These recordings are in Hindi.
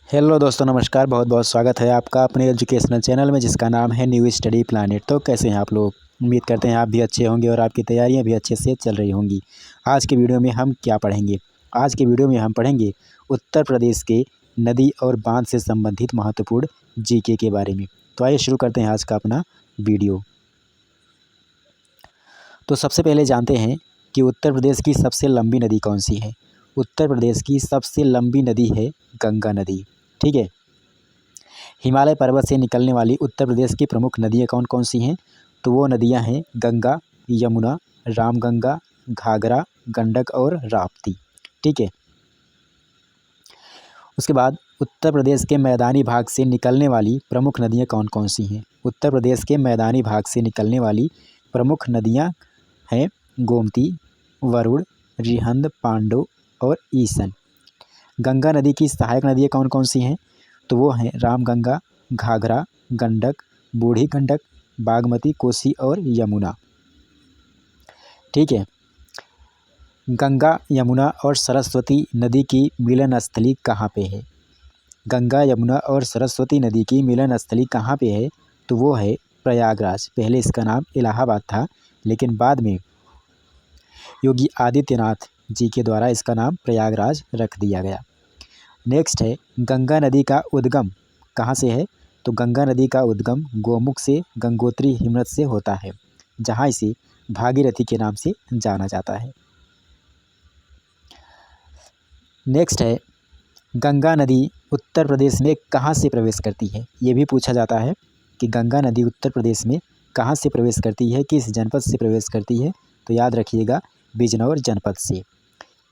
हेलो दोस्तों, नमस्कार। बहुत बहुत स्वागत है आपका अपने एजुकेशनल चैनल में जिसका नाम है न्यू स्टडी प्लानेट। तो कैसे हैं आप लोग? उम्मीद करते हैं आप भी अच्छे होंगे और आपकी तैयारियां भी अच्छे से चल रही होंगी। आज के वीडियो में हम क्या पढ़ेंगे? आज के वीडियो में हम पढ़ेंगे उत्तर प्रदेश के नदी और बांध से संबंधित महत्वपूर्ण जीके के बारे में। तो आइए शुरू करते हैं आज का अपना वीडियो। तो सबसे पहले जानते हैं कि उत्तर प्रदेश की सबसे लंबी नदी कौन सी है। उत्तर प्रदेश की सबसे लंबी नदी है गंगा नदी। ठीक है। हिमालय पर्वत से निकलने वाली उत्तर प्रदेश की प्रमुख नदियाँ कौन कौन सी हैं? तो वो नदियाँ हैं गंगा, यमुना, रामगंगा, घाघरा, गंडक और राप्ती। ठीक है। उसके बाद उत्तर प्रदेश के मैदानी भाग से निकलने वाली प्रमुख नदियाँ कौन कौन सी हैं? उत्तर प्रदेश के मैदानी भाग से निकलने वाली प्रमुख नदियाँ हैं गोमती, वरुण, रिहंद, पांडव और ईसन। गंगा नदी की सहायक नदियाँ कौन कौन सी हैं? तो वो हैं रामगंगा, घाघरा, गंडक, बूढ़ी गंडक, बागमती, कोसी और यमुना। ठीक है। गंगा, यमुना और सरस्वती नदी की मिलन स्थली कहाँ पे है? गंगा, यमुना और सरस्वती नदी की मिलन स्थली कहाँ पे है? तो वो है प्रयागराज। पहले इसका नाम इलाहाबाद था, लेकिन बाद में योगी आदित्यनाथ जी के द्वारा इसका नाम प्रयागराज रख दिया गया। नेक्स्ट है गंगा नदी का उद्गम कहाँ से है? तो गंगा नदी का उद्गम गोमुख से गंगोत्री हिमनद से होता है, जहाँ इसे भागीरथी के नाम से जाना जाता है। नेक्स्ट है गंगा नदी उत्तर प्रदेश में कहाँ से प्रवेश करती है? ये भी पूछा जाता है कि गंगा नदी उत्तर प्रदेश में कहाँ से प्रवेश करती है, किस जनपद से प्रवेश करती है? तो याद रखिएगा, बिजनौर जनपद से।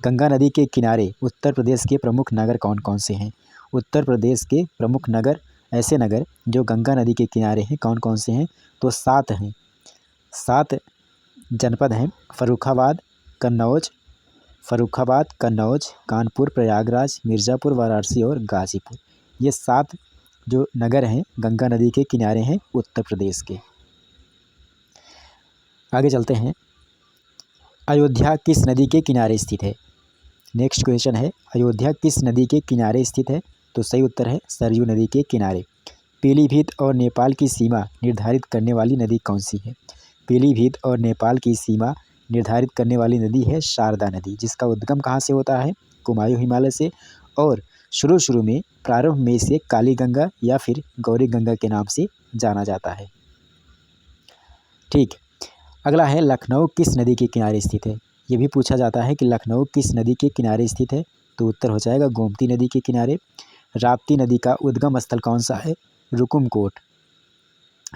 गंगा नदी के किनारे उत्तर प्रदेश के प्रमुख नगर कौन कौन से हैं? उत्तर प्रदेश के प्रमुख नगर, ऐसे नगर जो गंगा नदी के किनारे हैं, कौन कौन से हैं? तो 7 हैं। 7 जनपद हैं फर्रुखाबाद, कन्नौज, कानपुर, प्रयागराज, मिर्ज़ापुर, वाराणसी और गाज़ीपुर। ये 7 जो नगर हैं गंगा नदी के किनारे हैं उत्तर प्रदेश के। आगे चलते हैं। अयोध्या किस नदी के किनारे स्थित है? नेक्स्ट क्वेश्चन है, अयोध्या किस नदी के किनारे स्थित है? तो सही उत्तर है सरयू नदी के किनारे। पीलीभीत और नेपाल की सीमा निर्धारित करने वाली नदी कौन सी है? पीलीभीत और नेपाल की सीमा निर्धारित करने वाली नदी है शारदा नदी, जिसका उद्गम कहाँ से होता है? कुमायूं हिमालय से, और शुरू में प्रारंभ में इसे काली गंगा या फिर गौरी गंगा के नाम से जाना जाता है। ठीक। अगला है लखनऊ किस नदी के किनारे स्थित है? ये भी पूछा जाता है कि लखनऊ किस नदी के किनारे स्थित है? तो उत्तर हो जाएगा गोमती नदी के किनारे। राप्ती नदी का उद्गम स्थल कौन सा है? रुकुमकोट।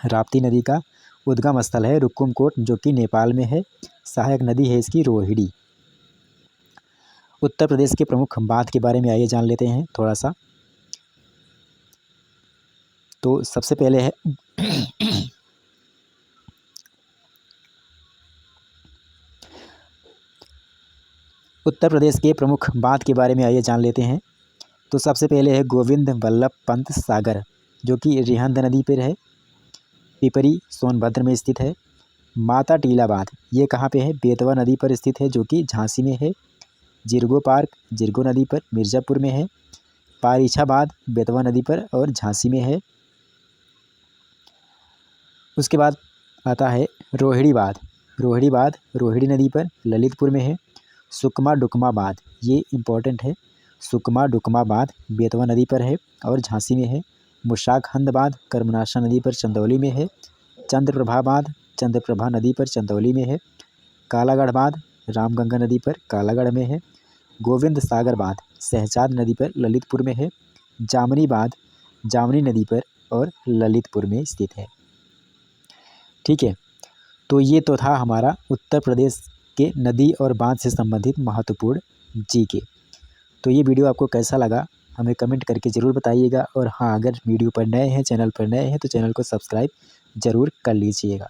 राप्ती नदी का उद्गम स्थल है रुकुमकोट, जो कि नेपाल में है। सहायक नदी है इसकी रोहिणी। उत्तर प्रदेश के प्रमुख बांध के बारे में आइए जान लेते हैं थोड़ा सा। तो सबसे पहले है उत्तर प्रदेश के प्रमुख बांध के बारे में आइए जान लेते हैं। तो सबसे पहले है गोविंद बल्लभ पंत सागर, जो कि रिहंद नदी पर है, पिपरी सोनभद्र में स्थित है। माता टीला बांध ये कहाँ पे है? बेतवा नदी पर स्थित है, जो कि झांसी में है। जिरगो पार्क जिरगो नदी पर मिर्ज़ापुर में है। पारीछा बांध बेतवा नदी पर और झांसी में है। उसके बाद आता है रोहिणी बांध। रोहिणी नदी पर ललितपुर में है। सुकमा डुकमा बांध ये इम्पोर्टेंट है। सुकमा डुकमा बांध बेतवा नदी पर है और झांसी में है। मुशाकहंद बांध कर्मनाशा नदी पर चंदौली में है। चंद्रप्रभा बांध चंद्रप्रभा नदी पर चंदौली में है। कालागढ़ बांध रामगंगा नदी पर कालागढ़ में है। गोविंद सागर बांध शहजाद नदी पर ललितपुर में है। जामनी बांध जामनी नदी पर और ललितपुर में स्थित है। ठीक है। तो ये तो था हमारा उत्तर प्रदेश के नदी और बांध से संबंधित महत्वपूर्ण जीके। तो ये वीडियो आपको कैसा लगा हमें कमेंट करके ज़रूर बताइएगा। और हाँ, अगर वीडियो पर नए हैं, चैनल पर नए हैं, तो चैनल को सब्सक्राइब ज़रूर कर लीजिएगा।